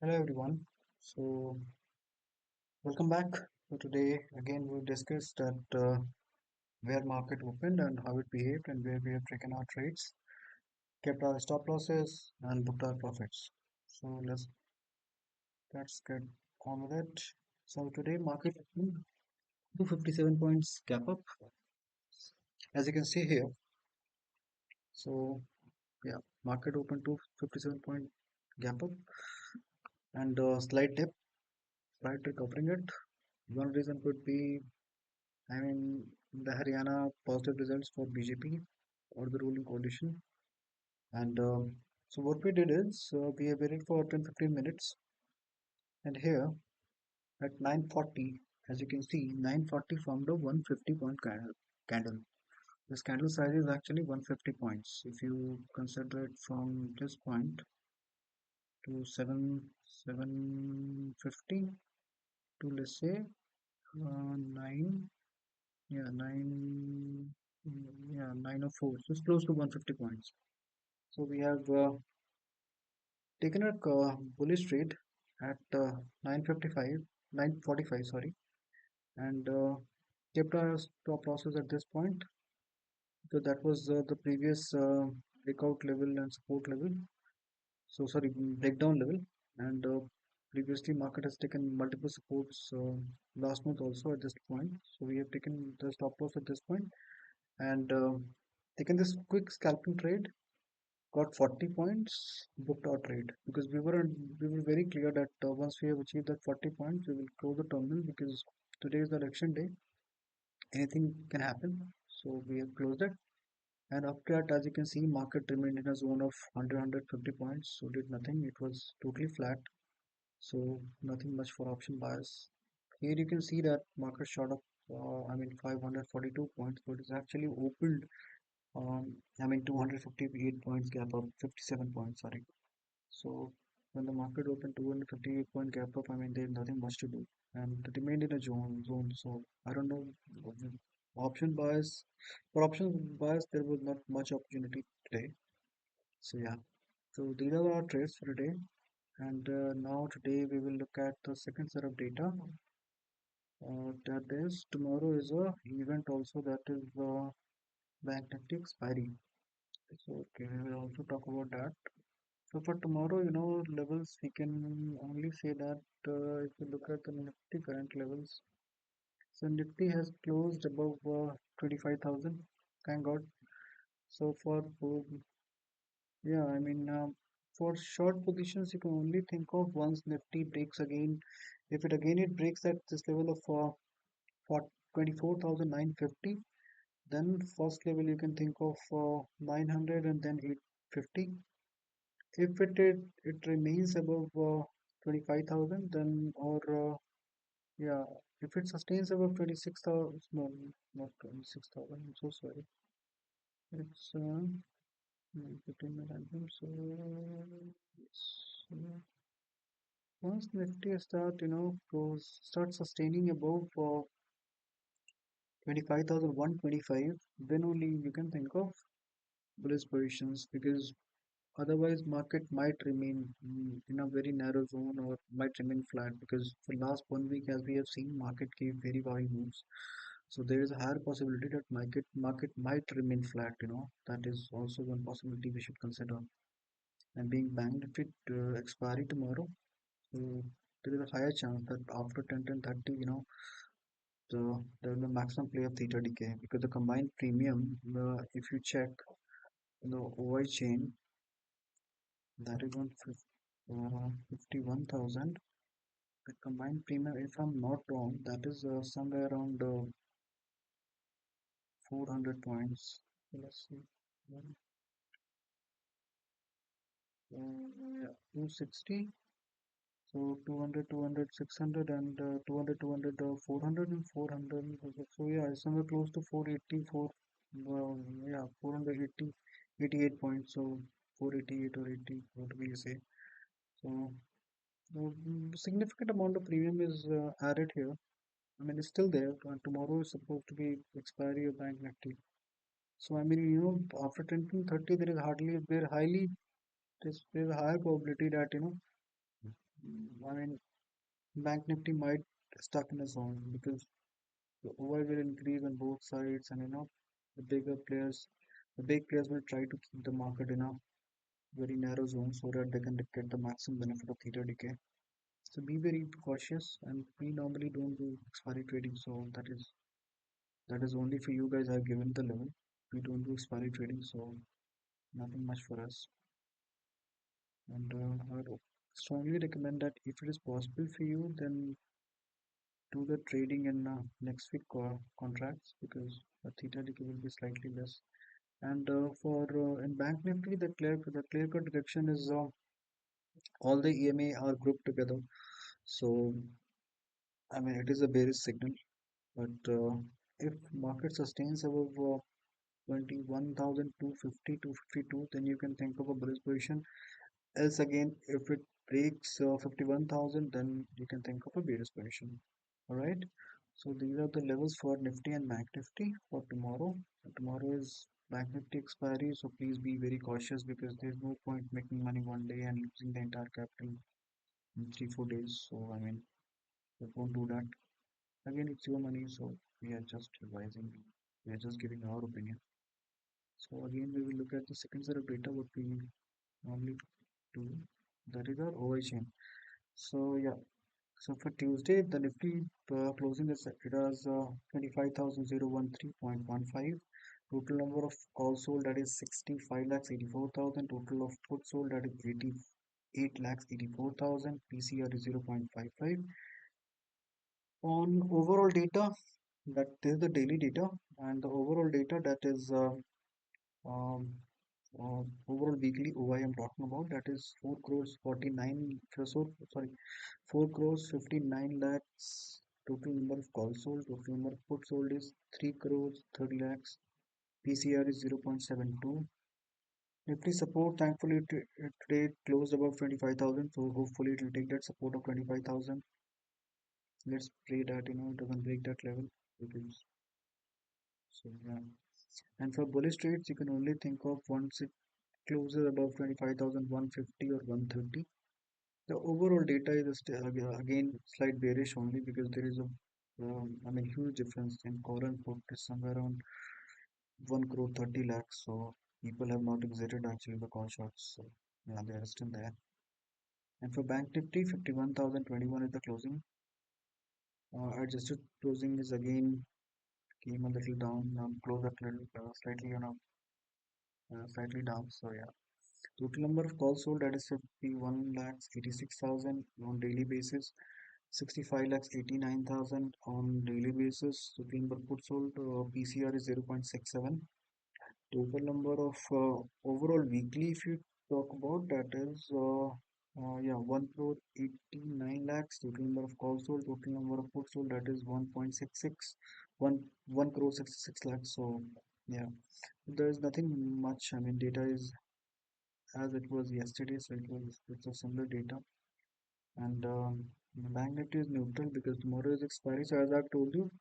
Hello everyone. So welcome back. So today again we'll discuss that where market opened and how it behaved and where we have taken our trades, kept our stop losses and booked our profits. So let's get on with it. So today market opened 257 points gap up, as you can see here. So yeah, market opened 257 point gap up and slight dip, slight recovering it. One reason could be I mean, the Haryana positive results for BJP or the ruling coalition. And so what we did is we have waited for 10-15 minutes, and here at 9:40, as you can see, 9:40 formed a 150 point candle. This candle size is actually 150 points. If you consider it from this point to 750 to, let's say, 9, yeah, 9, yeah, 904, so it's close to 150 points. So we have taken a bullish trade at 9:55, 9:45, sorry, and kept our stop losses at this point. So that was the previous breakout level and support level. So sorry, breakdown level. And previously, market has taken multiple supports last month also at this point. So we have taken the stop loss at this point and taken this quick scalping trade, got 40 points, booked our trade because we were very clear that once we have achieved that 40 points, we will close the terminal because today is the election day. Anything can happen. So we have closed it. And after that, as you can see, market remained in a zone of 100 points. So did nothing. It was totally flat. So nothing much for option buyers. Here you can see that market shot up, 542 points, but it's actually opened 258 points gap up, 57 points, sorry. So when the market opened 258 point gap up, there's nothing much to do, and it remained in a zone. So I don't know. Option buyers, for option buyers, there was not much opportunity today. So yeah, so these are our trades for today. And now today we will look at the second set of data. That is tomorrow is a event also, that is Bank Nifty Expiry. So okay, we will also talk about that. So for tomorrow, levels, we can only say that if you look at the Nifty current levels, so Nifty has closed above 25,000. Thank God. So yeah, for short positions, you can only think of once Nifty breaks again. If it breaks at this level of for 24,950, then first level you can think of 900 and then 850. If it remains above 25,000, then or yeah, if it sustains above 26,000, no, not 26,000. I'm so sorry. It's 15 minute so yes. Once Nifty start sustaining above 25,125, then only you can think of bullish positions, because otherwise market might remain in a very narrow zone or might remain flat, because for last 1 week, as we have seen, market gave very high moves. So there is a higher possibility that market might remain flat. That is also one possibility we should consider. And being banked if it expiry tomorrow, so there is a higher chance that after 10:30, there will be maximum play of theta decay, because the combined premium, if you check the OI chain, that is on 51,000. The combined premium, if I'm not wrong, that is somewhere around 400 points. So let's see. Yeah, 260. So 200, 200, 600, and 200, 200, 400, and 400. So yeah, it's somewhere close to 484. Yeah, 480, 88 points. So 488 or 80, what we say. So significant amount of premium is added here. It's still there. Tomorrow is supposed to be expiry of Bank Nifty. So after 10:30, there is hardly there highly there's a high probability that I mean, Bank Nifty might stuck in a zone because the OI will increase on both sides, and the bigger players, the big players will try to keep the market in a very narrow zone so that they can get the maximum benefit of theta decay. So be very cautious, and we normally don't do expiry trading, so that is only for you guys. I've given the level. We don't do expiry trading, so nothing much for us. And I would strongly recommend that if it is possible for you, then do the trading in next week contracts because the theta decay will be slightly less. And for in Bank Nifty, the clear cut direction is all the EMA are grouped together. So I mean it is a bearish signal, but if market sustains above 21,250 to 52, then you can think of a bullish position. Else again, if it breaks 51,000, then you can think of a bearish position. All right. So these are the levels for Nifty and Bank Nifty for tomorrow. So tomorrow is Bank Nifty expiry, so please be very cautious because there's no point making money one day and losing the entire capital in 3 4 days. So I mean, don't do that. Again, it's your money, so we are just advising. We are just giving our opinion. So again, we will look at the second set of data what we normally do. That is our OI chain. So yeah, so for Tuesday, the Nifty closing is it has 25,013.15. Total number of calls sold that is 65 lakhs 84,000. Total of put sold that is 88 lakhs 84,000. PCR is 0.55. On overall data, that is the daily data, and the overall data that is um, overall weekly OI I'm talking about that is 4 crores 49 so sorry 4 crores 59 lakhs total number of calls sold. Total number of put sold is 3 crores 30 lakhs. PCR is 0.72. Nifty support, thankfully today it closed above 25,000, so hopefully it will take that support of 25,000. Let's pray that it doesn't break that level because so yeah. And for bullish trades, you can only think of once it closes above 25,150 or 130. The overall data is still again slight bearish only because there is a I mean huge difference in call and put is somewhere around 1 crore 30 lakhs. So people have not exited actually the call shots. So yeah, they are still there. And for Bank Nifty, 51,021 is the closing. Adjusted closing is again came a little down, closed a little slightly slightly down. So yeah. Total number of calls sold that is 51 lakhs 86,000 on daily basis, 65 lakhs 89,000 on daily basis. Total number put sold PCR is 0.67. Total number of overall weekly if you talk about that is yeah 1 crore 89 lakhs. Total number of calls sold, total number of put sold that is 1.66 1 crore 66 lakhs. So yeah, there is nothing much. I mean data is as it was yesterday, so it's a similar data. And Bank Nifty is neutral because tomorrow is expiry. So as I've told you,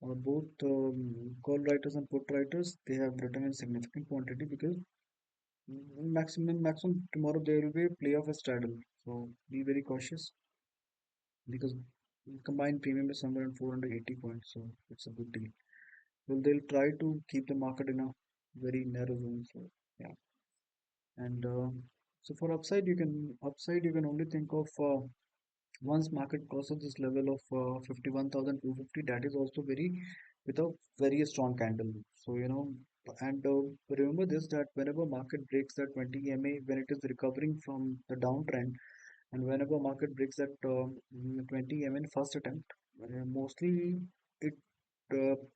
both call writers and put writers they have written in significant quantity because maximum tomorrow there will be a play of a straddle. So be very cautious because combined premium is somewhere around 480 points. So it's a good deal. Well, they'll try to keep the market in a very narrow zone. So yeah, and so for upside you can only think of once market crosses this level of 51,250, that is also very with a very strong candle. So and remember this that whenever market breaks that 20 EMA when it is recovering from the downtrend, and whenever market breaks that 20 EMA in first attempt, mostly it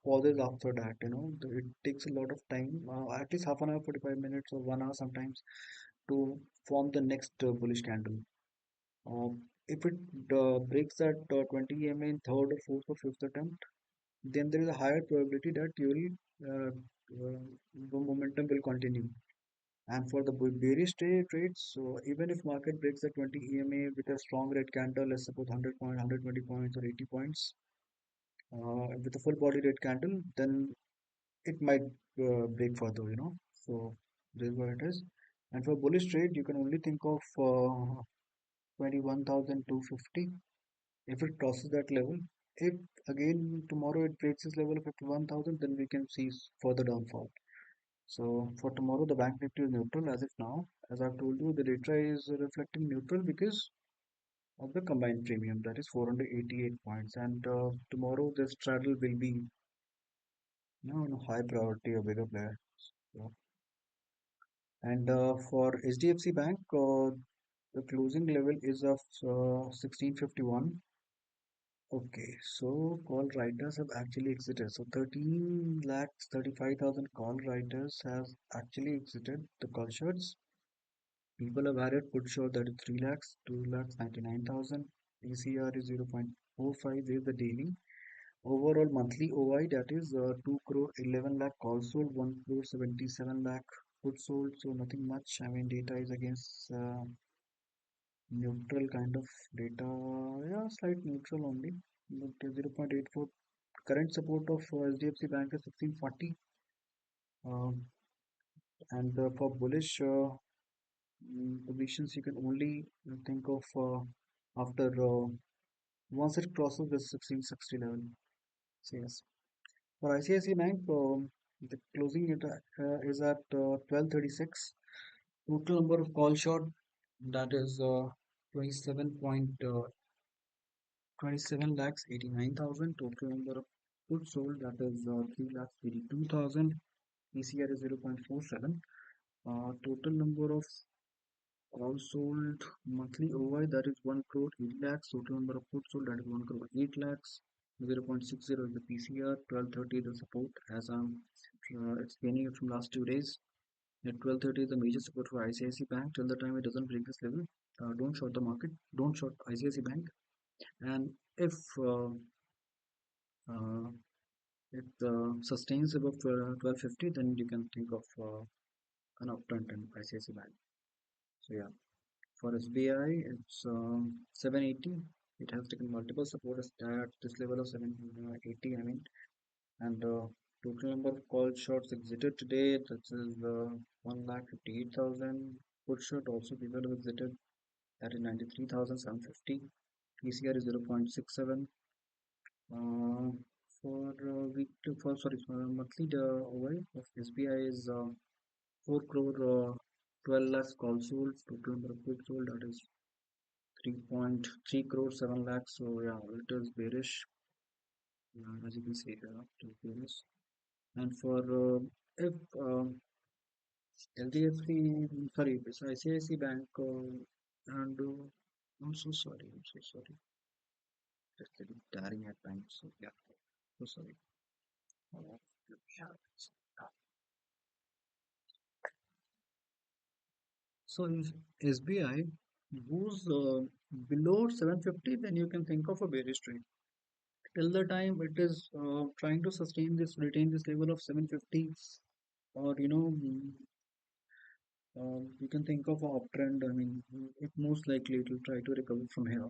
pauses after that. It takes a lot of time, at least half an hour, 45 minutes, or 1 hour sometimes to form the next bullish candle. If it breaks that 20 EMA in third or fourth or fifth attempt, then there is a higher probability that the momentum will continue. And for the bearish trades, so even if market breaks the 20 EMA with a strong red candle, let's suppose 100 points, 120 points, or 80 points, with a full body red candle, then it might break further. So this is what it is. And for bullish trade, you can only think of 21,250. If it crosses that level, if again tomorrow it breaks this level of 51,000, then we can see further downfall. So for tomorrow, the bank nifty is neutral as of now. As I've told you, the data is reflecting neutral because of the combined premium, that is 488 points. And tomorrow, the straddle will be on a high priority, a bigger player. So, and for HDFC Bank, the closing level is of 1651. Okay, so call writers have actually exited. So 13 lakhs 35,000 call writers have actually exited the call shorts. People have added put short, that is 3 lakhs, 2 lakhs 99,000. ECR is 0.45 is the daily. Overall monthly OI, that is 2 crore 11 lakh calls sold, 1 crore 77 lakh put sold. So nothing much. I mean, data is against neutral kind of data. Yeah, slight neutral only. But 0.84. Current support of HDFC Bank is 1640. Um, and for bullish positions, you can only think of after once it crosses the 1660 level. So yes, for ICICI Bank, the closing it is at 1236. Total number of call short, that is 27 lakhs 89,000. Total number of put sold, that is 3 lakhs 82,000. PCR is 0.47. Total number of all sold monthly OI, that is 1 crore 8 lakhs. Total number of put sold, that is 1 crore 8 lakhs. 0.60 is the PCR. 1230 the support, as I'm explaining it from last 2 days. At 1230 is the major support for ICICI Bank. Till the time it doesn't break this level, don't short the market, don't short ICICI Bank. And if uh, it sustains above 1250, then you can think of an uptrend in ICICI Bank. So yeah. For SBI, it's 780. It has taken multiple supports at this level of 780. I mean, and total number of call shots exited today. That is 1,58,000. Put shot also people have exited. That is 93,750. PCR is 0.67. Uh, week to for sorry for monthly the OI of SBI is 4 crore 12 lakhs call sold. Total number of put sold, that is 3.3 crore 7 lakhs. So yeah, it is bearish, as you can see here. It is bearish. And for if LDFC, sorry, this ICICI Bank, and I'm so sorry, I'm so sorry. Just getting tiring at times. So yeah, so sorry. Uh, yeah. So if SBI goes below 750, then you can think of a bearish trade. Till the time it is trying to retain this level of 750, or you can think of a uptrend. I mean, it most likely it will try to recover from here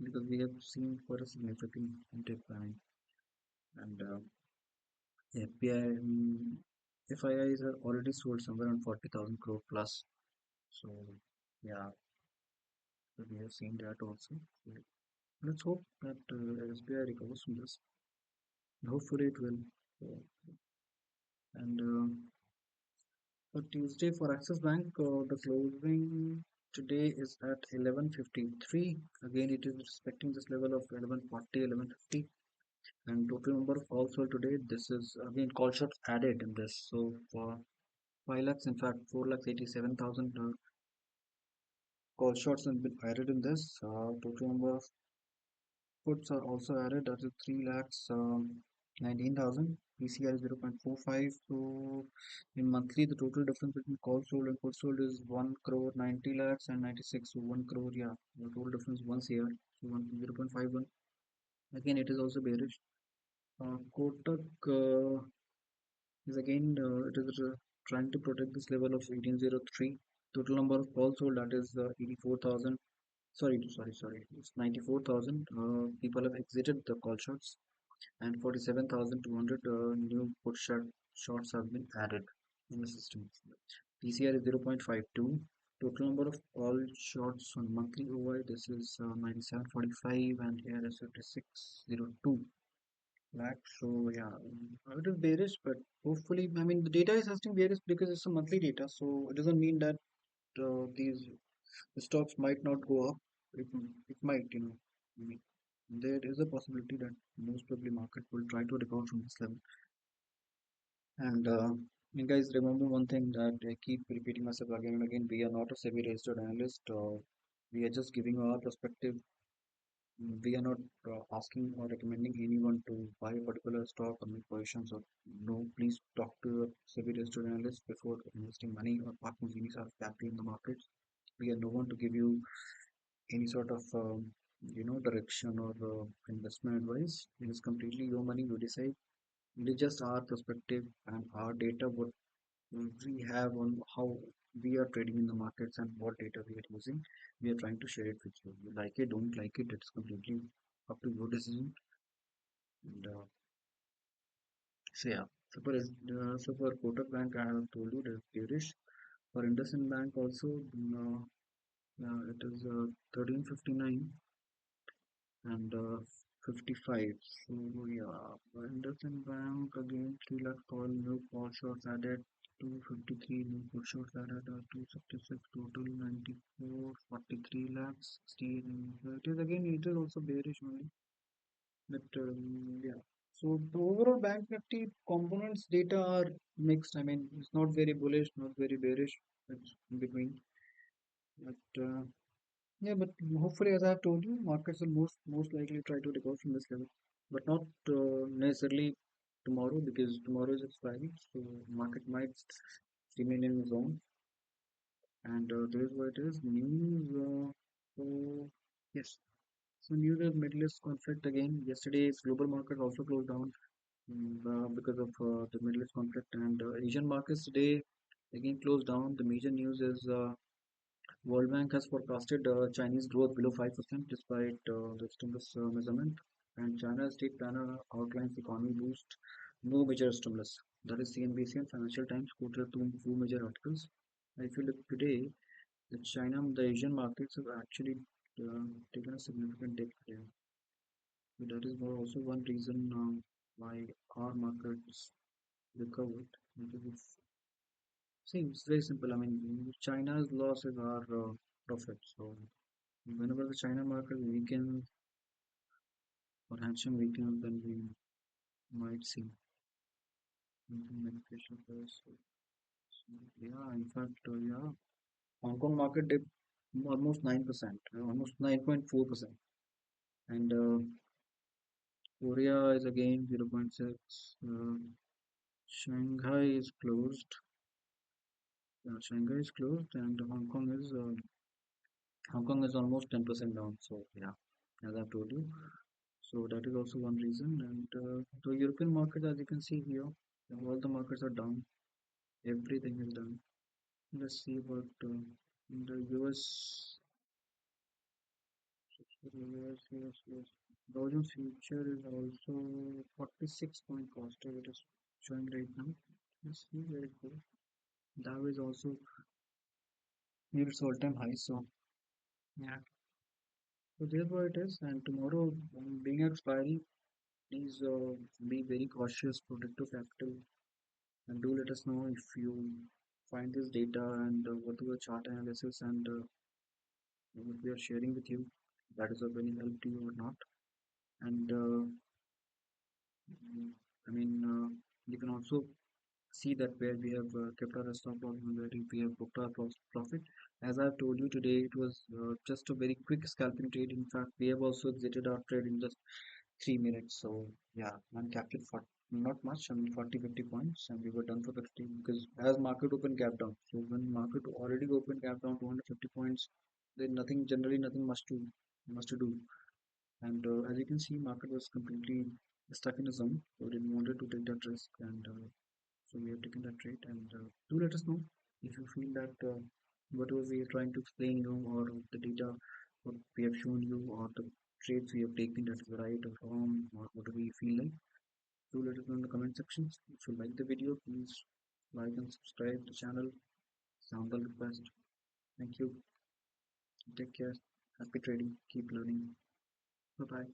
because we have seen quite a significant dip. I mean, and FPI, FIIs are already sold somewhere around 40,000 crore plus. So yeah, so we have seen that also. So let's hope that SBI recovers from this. Hopefully it will. So, and for Tuesday for Axis Bank, the closing today is at 1153. Again, it is respecting this level of 1140, 1150. And total number of calls sold today, this is again call shots added in this. So for 5 lakhs, in fact, 4 lakhs 87,000 call shots have been added in this. Total number of puts are also added, that is 3 lakhs 19,000. PCR is 0.45. So in monthly, the total difference between call sold and put sold is 1 crore 90 lakhs and 96. So 1 crore, yeah, the total difference once here. So 0.51. Again, it is also bearish. Kotak is again, it is trying to protect this level of 1803. Total number of calls sold, that is 84,000. Sorry. It's 94,000. People have exited the call shots, and 47,200 new shots have been added in the system. PCR is 0.52. Total number of all shots on monthly OI, this is 9745 and here is 5602 lakhs. So yeah, it is bearish, but hopefully, I mean, the data is testing bearish because it's a monthly data, so it doesn't mean that these stocks might not go up. It might, I mean, there is a possibility that most probably market will try to recover from this level. And you guys remember one thing that I keep repeating myself again and again. We are not a SEBI registered analyst. We are just giving our perspective. We are not asking or recommending anyone to buy a particular stock or make positions. Or no, please talk to a SEBI registered analyst before investing money or parking any sort of capital in the markets. We are no one to give you any sort of direction or investment advice. It is completely your money. You decide. It is just our perspective and our data. What we have on how we are trading in the markets and what data we are using. We are trying to share it with you. You like it, don't like it, it's completely up to your decision. And so yeah, so for Kotak Bank, I have told you that bearish. For IndusInd Bank also, it is 1359 and 55. So yeah, IndusInd Bank again 3 lakh call, new call shots added, 253 new call shots added, 266 total, 94, 43 lakhs, 16. It is again, it is also bearish only. But yeah. So the overall Bank Nifty components data are mixed. I mean, it's not very bullish, not very bearish. It's in between. But yeah, but hopefully, as I have told you, markets will most likely try to recover from this level, but not necessarily tomorrow because tomorrow is expiring, so market might remain in the zone. And there is what it is news. So yes, so news is Middle East conflict again. Yesterday's global market also closed down because of the Middle East conflict, and Asian markets today again closed down. The major news is. World Bank has forecasted Chinese growth below 5% despite the stimulus measurement, and China's state planner outlines economy boost, no major stimulus. That is CNBC and Financial Times quoted two major articles. If you look today, the Asian markets have actually taken a significant dip today. So that is also one reason why our markets recovered. See, it's very simple. I mean, China's loss is our profit. So whenever the China market weakens or hamstring weakens, then we might see something beneficial for us. So, yeah, in fact, yeah, Hong Kong market dipped almost 9%, almost 9.4%, and Korea is again 0.6. Shanghai is closed. Shanghai is closed, and Hong Kong is almost 10% down. So yeah, as I've told you. So that is also one reason. And the European market, as you can see here, all the markets are down. Everything is down. Let's see about the US. US. Dow Jones future is also 46 point positive. It is showing right now. Let's see where it goes. Dow is also near its all-time high. So yeah. So there's what it is. And tomorrow, being expiry, please be very cautious, protect your capital, and do let us know if you find this data and what do the chart analysis and what we are sharing with you that is of any help to you or not. And I mean, you can also see that where we have kept our stop loss and where we have booked our profit. As I've told you today, it was just a very quick scalping trade. In fact, we have also exited our trade in just 3 minutes. So yeah, and captured for not much, I mean 40 50 points, and we were done for the 50 because as market open gap down. So when market already open gap down 250 points, then nothing generally nothing much to do. And as you can see, market was completely stuck in a zone. So we didn't wanted to take that risk, and so we have taken that trade. And do let us know if you feel that whatever we are trying to explain you or the data what we have shown you or the trades we have taken that is right or wrong or whatever you feel like. Do let us know in the comment sections. If you like the video, please like and subscribe the channel. Sound the request. Thank you. Take care. Happy trading. Keep learning. Bye bye.